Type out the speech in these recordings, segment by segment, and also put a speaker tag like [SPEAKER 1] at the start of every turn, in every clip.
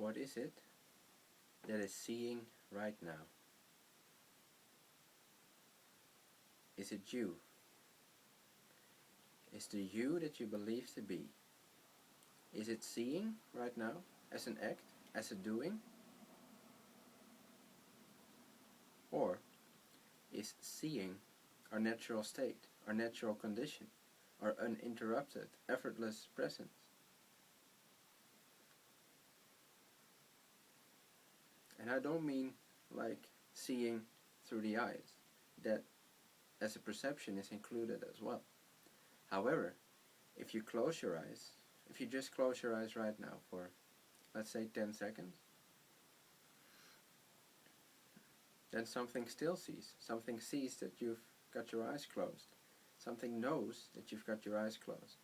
[SPEAKER 1] What is it that is seeing right now? Is it you? Is the you that you believe to be? Is it seeing right now as an act, as a doing? Or is seeing our natural state, our natural condition, our uninterrupted, effortless presence? And I don't mean like seeing through the eyes. That as a perception is included as well. However, if you close your eyes, if you just close your eyes right now for, let's say, 10 seconds, then something still sees. Something sees that you've got your eyes closed. Something knows that you've got your eyes closed.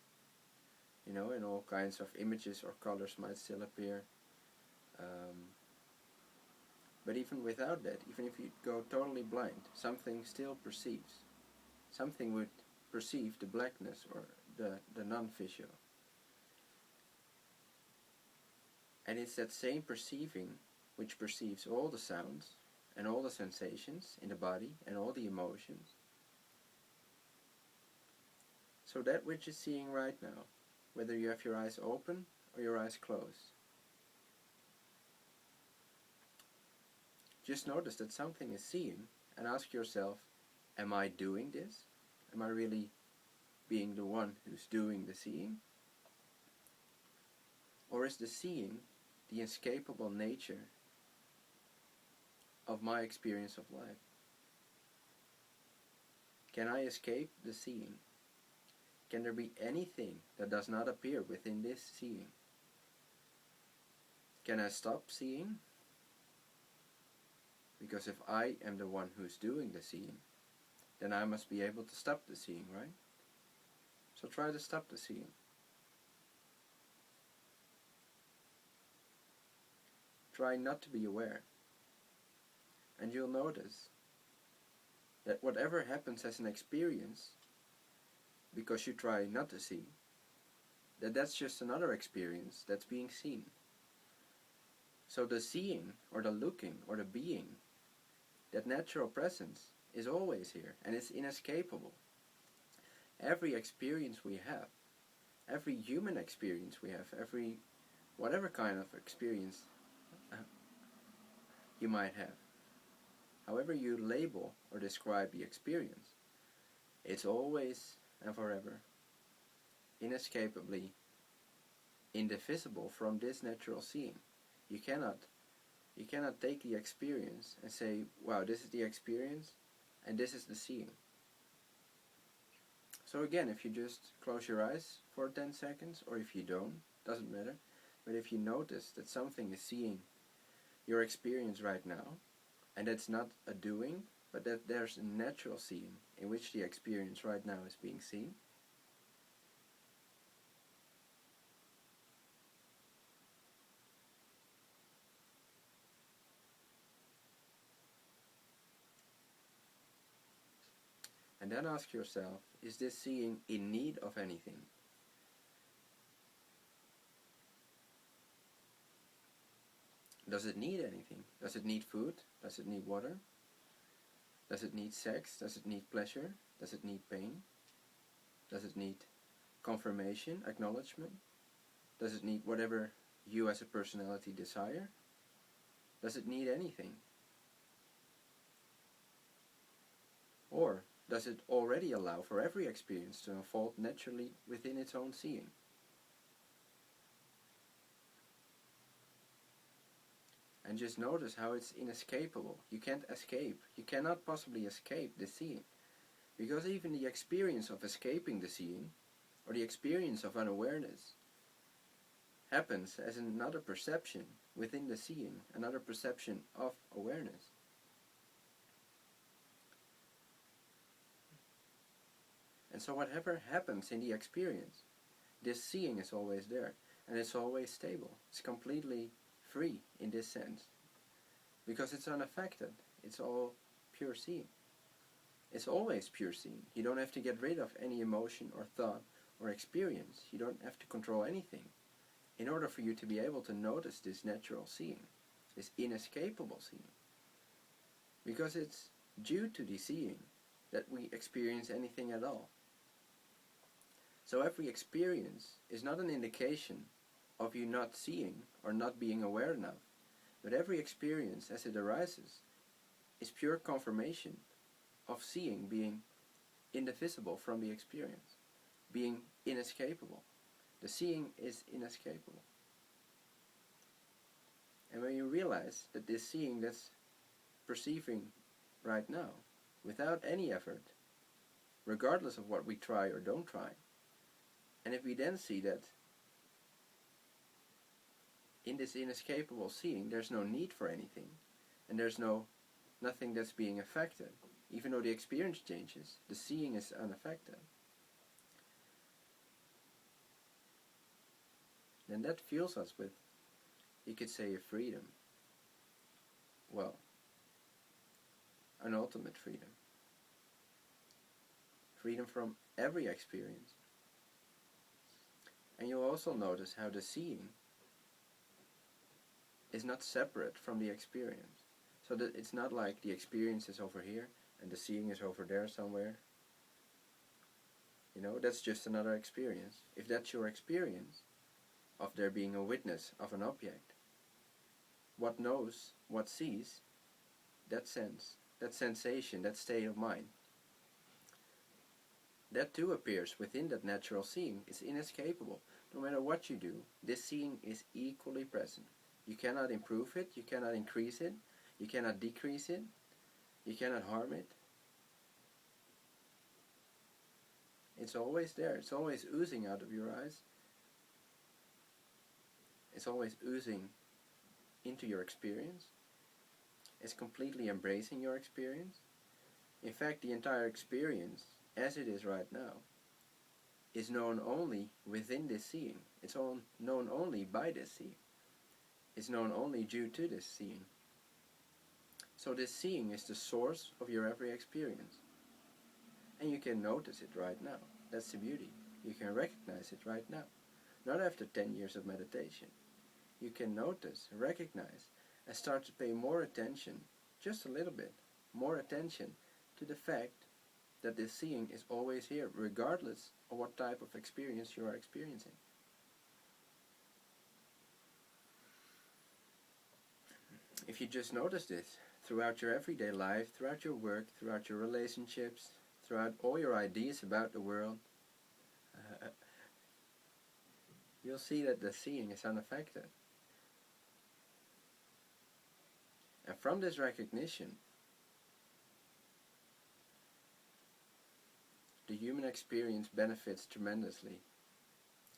[SPEAKER 1] You know, and all kinds of images or colors might still appear. But even without that, even if you go totally blind, something still perceives. Something would perceive the blackness or the non-visual. And it's that same perceiving which perceives all the sounds and all the sensations in the body and all the emotions. So that which is seeing right now, whether you have your eyes open or your eyes closed, just notice that something is seeing and ask yourself, am I doing this? Am I really being the one who's doing the seeing? Or is the seeing the inescapable nature of my experience of life? Can I escape the seeing? Can there be anything that does not appear within this seeing? Can I stop seeing? Because if I am the one who's doing the seeing, then I must be able to stop the seeing, right? So try to stop the seeing. Try not to be aware. And you'll notice that whatever happens as an experience, because you try not to see, that's just another experience that's being seen. So the seeing, or the looking, or the being, that natural presence is always here, and it's inescapable. Every experience we have, every human experience we have, every whatever kind of experience you might have, however you label or describe the experience, it's always and forever inescapably indivisible from this natural seeing. You cannot take the experience and say, wow, this is the experience and this is the seeing. So again, if you just close your eyes for 10 seconds, or if you don't, doesn't matter, but if you notice that something is seeing your experience right now, and that's not a doing, but that there's a natural seeing in which the experience right now is being seen, and then ask yourself, is this seeing in need of anything? Does it need anything? Does it need food? Does it need water? Does it need sex? Does it need pleasure? Does it need pain? Does it need confirmation, acknowledgement? Does it need whatever you as a personality desire? Does it need anything? Or does it already allow for every experience to unfold naturally within its own seeing? And just notice how it's inescapable. You can't escape. You cannot possibly escape the seeing. Because even the experience of escaping the seeing, or the experience of unawareness, happens as another perception within the seeing, another perception of awareness. And so whatever happens in the experience, this seeing is always there, and it's always stable. It's completely free in this sense, because it's unaffected. It's all pure seeing. It's always pure seeing. You don't have to get rid of any emotion or thought or experience. You don't have to control anything. in order for you to be able to notice this natural seeing, this inescapable seeing. Because it's due to the seeing that we experience anything at all. So every experience is not an indication of you not seeing or not being aware enough, but every experience as it arises is pure confirmation of seeing being indivisible from the experience, being inescapable. The seeing is inescapable. And when you realize that this seeing that's perceiving right now, without any effort, regardless of what we try or don't try, and if we then see that in this inescapable seeing there's no need for anything, and there's nothing that's being affected, even though the experience changes, the seeing is unaffected, then that fills us with, you could say, a freedom. Well, an ultimate freedom. Freedom from every experience. And you'll also notice how the seeing is not separate from the experience. So that it's not like the experience is over here and the seeing is over there somewhere. You know, that's just another experience. If that's your experience of there being a witness of an object, what knows, what sees, that sense, that sensation, that state of mind, that too appears within that natural seeing. It's inescapable. No matter what you do, this seeing is equally present. You cannot improve it, you cannot increase it, you cannot decrease it, you cannot harm it. It's always there. It's always oozing out of your eyes. It's always oozing into your experience. It's completely embracing your experience. In fact, the entire experience, as it is right now, is known only within this seeing. It's known only by this seeing. It's known only due to this seeing. So this seeing is the source of your every experience. And you can notice it right now. That's the beauty. You can recognize it right now. Not after 10 years of meditation. You can notice, recognize, and start to pay more attention, just a little bit, more attention to the fact that this seeing is always here, regardless of what type of experience you are experiencing. If you just notice this throughout your everyday life, throughout your work, throughout your relationships, throughout all your ideas about the world, you'll see that the seeing is unaffected. And from this recognition, the human experience benefits tremendously.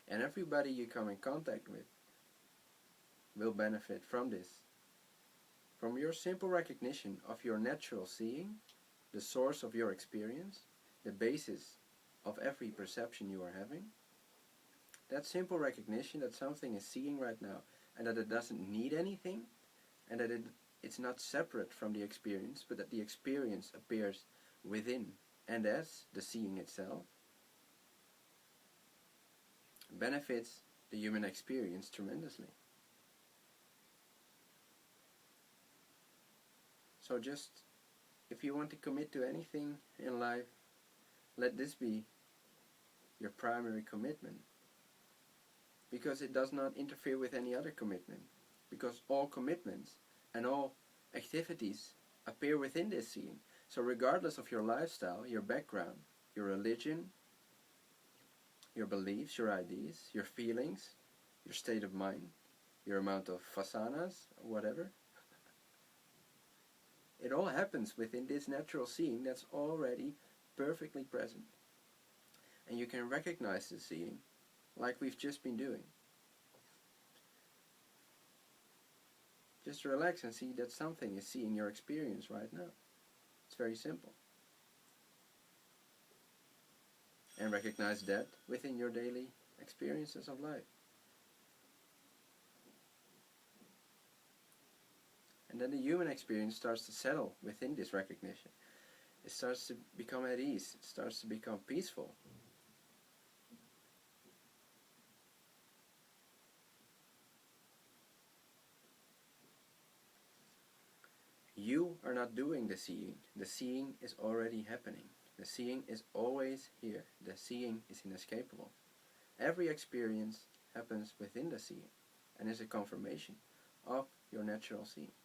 [SPEAKER 1] And everybody you come in contact with will benefit from this. From your simple recognition of your natural seeing, the source of your experience, the basis of every perception you are having, that simple recognition that something is seeing right now and that it doesn't need anything, and that it's not separate from the experience, but that the experience appears within and as the seeing itself, benefits the human experience tremendously. So just, if you want to commit to anything in life, let this be your primary commitment. Because it does not interfere with any other commitment. Because all commitments and all activities appear within this seeing. So regardless of your lifestyle, your background, your religion, your beliefs, your ideas, your feelings, your state of mind, your amount of vasanas, whatever, it all happens within this natural seeing that's already perfectly present. And you can recognize the seeing like we've just been doing. Just relax and see that something is seeing your experience right now. It's very simple. And recognize that within your daily experiences of life. And then the human experience starts to settle within this recognition. It starts to become at ease. It starts to become peaceful. You are not doing the seeing. The seeing is already happening. The seeing is always here. The seeing is inescapable. Every experience happens within the seeing and is a confirmation of your natural seeing.